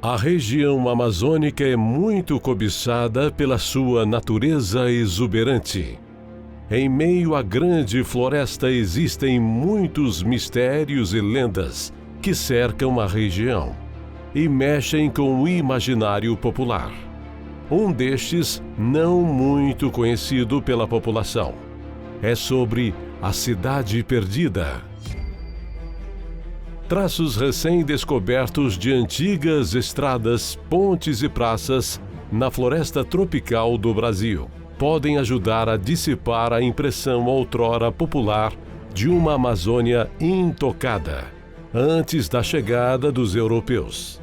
A região amazônica é muito cobiçada pela sua natureza exuberante. Em meio à grande floresta existem muitos mistérios e lendas que cercam a região e mexem com o imaginário popular. Um destes, não muito conhecido pela população, é sobre a Cidade Perdida. Traços recém-descobertos de antigas estradas, pontes e praças na floresta tropical do Brasil podem ajudar a dissipar a impressão outrora popular de uma Amazônia intocada, antes da chegada dos europeus.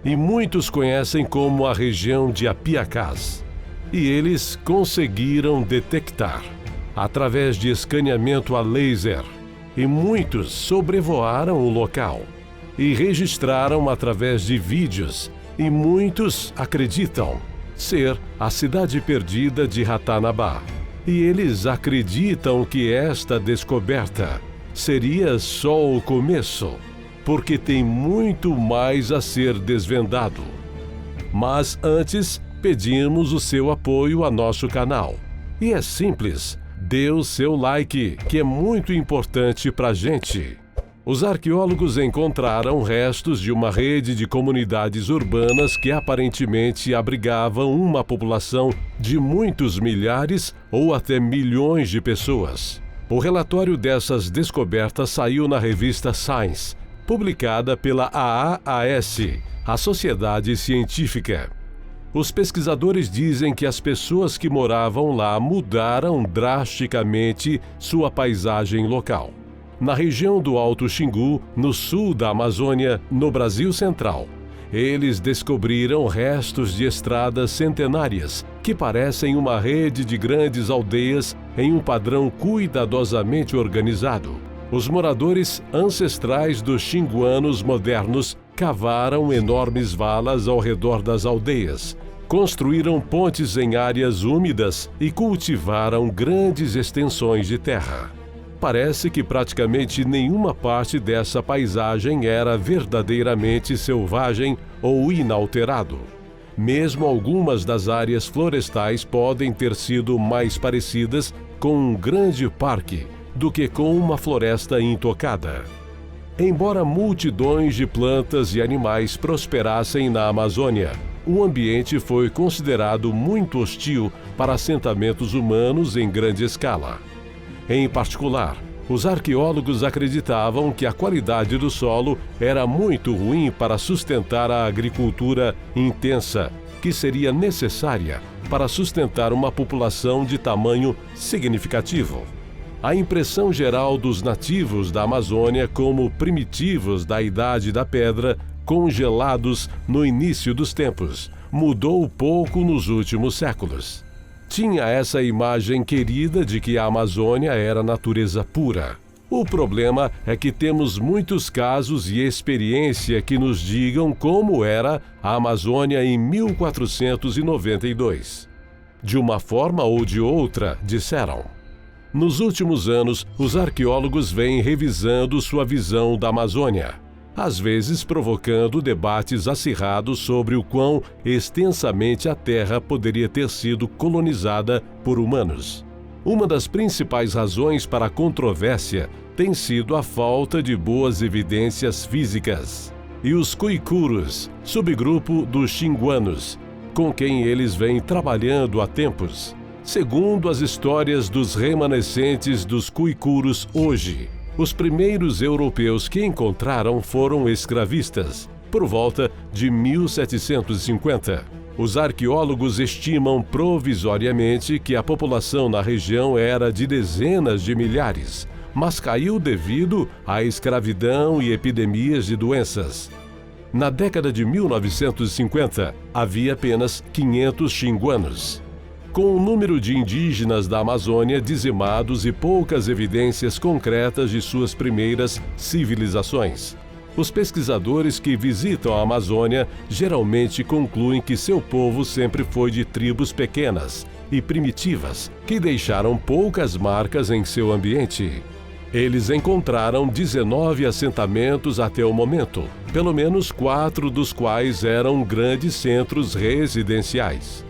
E muitos conhecem como a região de Apiacás. E eles conseguiram detectar, através de escaneamento a laser, e muitos sobrevoaram o local e registraram através de vídeos, e muitos acreditam ser a Cidade Perdida de Ratanabá. E eles acreditam que esta descoberta seria só o começo, porque tem muito mais a ser desvendado. Mas antes, pedimos o seu apoio a nosso canal. E é simples. Dê o seu like, que é muito importante para a gente. Os arqueólogos encontraram restos de uma rede de comunidades urbanas que aparentemente abrigavam uma população de muitos milhares ou até milhões de pessoas. O relatório dessas descobertas saiu na revista Science, publicada pela AAAS, a Sociedade Científica. Os pesquisadores dizem que as pessoas que moravam lá mudaram drasticamente sua paisagem local. Na região do Alto Xingu, no sul da Amazônia, no Brasil Central, eles descobriram restos de estradas centenárias que parecem uma rede de grandes aldeias em um padrão cuidadosamente organizado. Os moradores ancestrais dos xinguanos modernos cavaram enormes valas ao redor das aldeias, construíram pontes em áreas úmidas e cultivaram grandes extensões de terra. Parece que praticamente nenhuma parte dessa paisagem era verdadeiramente selvagem ou inalterado. Mesmo algumas das áreas florestais podem ter sido mais parecidas com um grande parque do que com uma floresta intocada. Embora multidões de plantas e animais prosperassem na Amazônia, o ambiente foi considerado muito hostil para assentamentos humanos em grande escala. Em particular, os arqueólogos acreditavam que a qualidade do solo era muito ruim para sustentar a agricultura intensa, que seria necessária para sustentar uma população de tamanho significativo. A impressão geral dos nativos da Amazônia como primitivos da Idade da Pedra, congelados no início dos tempos, mudou pouco nos últimos séculos. Tinha essa imagem querida de que a Amazônia era natureza pura. O problema é que temos muitos casos e experiência que nos digam como era a Amazônia em 1492. De uma forma ou de outra, disseram. Nos últimos anos, os arqueólogos vêm revisando sua visão da Amazônia, às vezes provocando debates acirrados sobre o quão extensamente a Terra poderia ter sido colonizada por humanos. Uma das principais razões para a controvérsia tem sido a falta de boas evidências físicas. E os Cuicuros, subgrupo dos xinguanos, com quem eles vêm trabalhando há tempos, segundo as histórias dos remanescentes dos Cuicuros hoje, os primeiros europeus que encontraram foram escravistas, por volta de 1750. Os arqueólogos estimam provisoriamente que a população na região era de dezenas de milhares, mas caiu devido à escravidão e epidemias de doenças. Na década de 1950, havia apenas 500 xinguanos. Com o número de indígenas da Amazônia dizimados e poucas evidências concretas de suas primeiras civilizações, os pesquisadores que visitam a Amazônia geralmente concluem que seu povo sempre foi de tribos pequenas e primitivas, que deixaram poucas marcas em seu ambiente. Eles encontraram 19 assentamentos até o momento, pelo menos 4 dos quais eram grandes centros residenciais.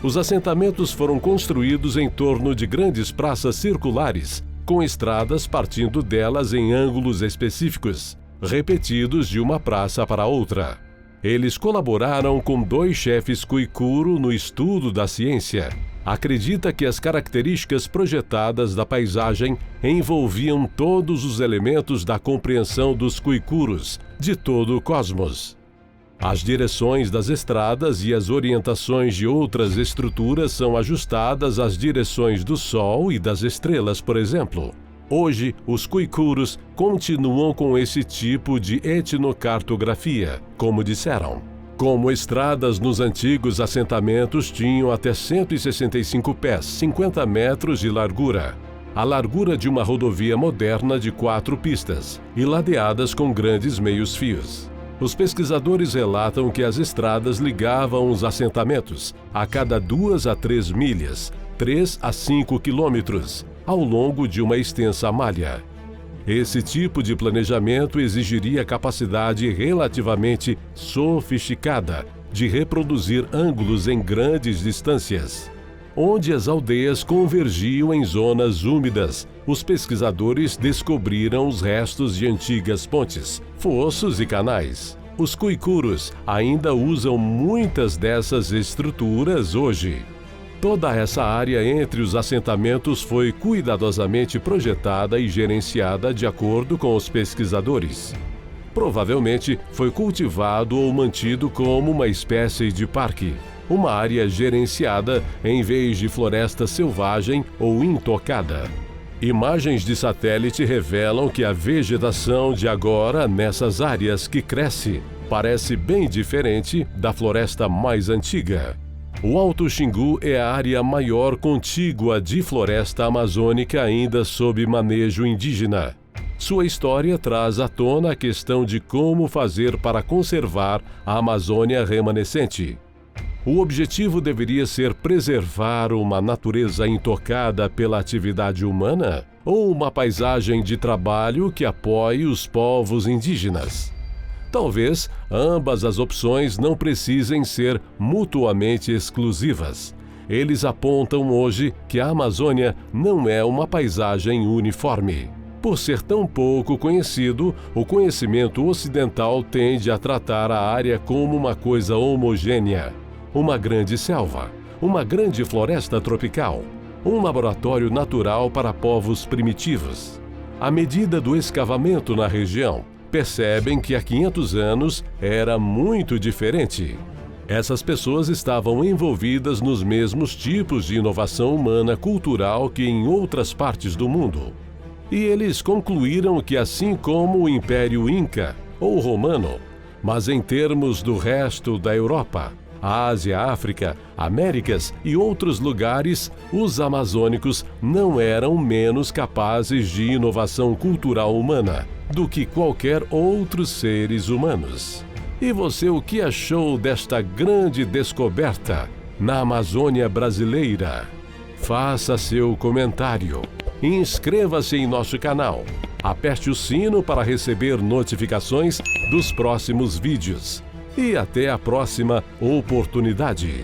Os assentamentos foram construídos em torno de grandes praças circulares, com estradas partindo delas em ângulos específicos, repetidos de uma praça para outra. Eles colaboraram com 2 chefes Kuikuro no estudo da ciência. Acredita que as características projetadas da paisagem envolviam todos os elementos da compreensão dos Kuikuros de todo o cosmos. As direções das estradas e as orientações de outras estruturas são ajustadas às direções do Sol e das estrelas, por exemplo. Hoje, os Kuikuros continuam com esse tipo de etnocartografia, como disseram. Como estradas nos antigos assentamentos tinham até 165 pés, 50 metros de largura, a largura de uma rodovia moderna de 4 pistas e ladeadas com grandes meios-fios. Os pesquisadores relatam que as estradas ligavam os assentamentos a cada 2 a 3 milhas, 3 a 5 quilômetros, ao longo de uma extensa malha. Esse tipo de planejamento exigiria capacidade relativamente sofisticada de reproduzir ângulos em grandes distâncias. Onde as aldeias convergiam em zonas úmidas, os pesquisadores descobriram os restos de antigas pontes, fossos e canais. Os Kuikuros ainda usam muitas dessas estruturas hoje. Toda essa área entre os assentamentos foi cuidadosamente projetada e gerenciada de acordo com os pesquisadores. Provavelmente foi cultivado ou mantido como uma espécie de parque, uma área gerenciada em vez de floresta selvagem ou intocada. Imagens de satélite revelam que a vegetação de agora nessas áreas que cresce parece bem diferente da floresta mais antiga. O Alto Xingu é a área maior contígua de floresta amazônica ainda sob manejo indígena. Sua história traz à tona a questão de como fazer para conservar a Amazônia remanescente. O objetivo deveria ser preservar uma natureza intocada pela atividade humana ou uma paisagem de trabalho que apoie os povos indígenas? Talvez ambas as opções não precisem ser mutuamente exclusivas. Eles apontam hoje que a Amazônia não é uma paisagem uniforme. Por ser tão pouco conhecido, o conhecimento ocidental tende a tratar a área como uma coisa homogênea. Uma grande selva, uma grande floresta tropical, um laboratório natural para povos primitivos. À medida do escavamento na região, percebem que há 500 anos era muito diferente. Essas pessoas estavam envolvidas nos mesmos tipos de inovação humana cultural que em outras partes do mundo. E eles concluíram que assim como o Império Inca ou Romano, mas em termos do resto da Europa, Ásia, África, Américas e outros lugares, os amazônicos não eram menos capazes de inovação cultural humana do que qualquer outros seres humanos. E você, o que achou desta grande descoberta na Amazônia brasileira? Faça seu comentário. Inscreva-se em nosso canal. Aperte o sino para receber notificações dos próximos vídeos. E até a próxima oportunidade.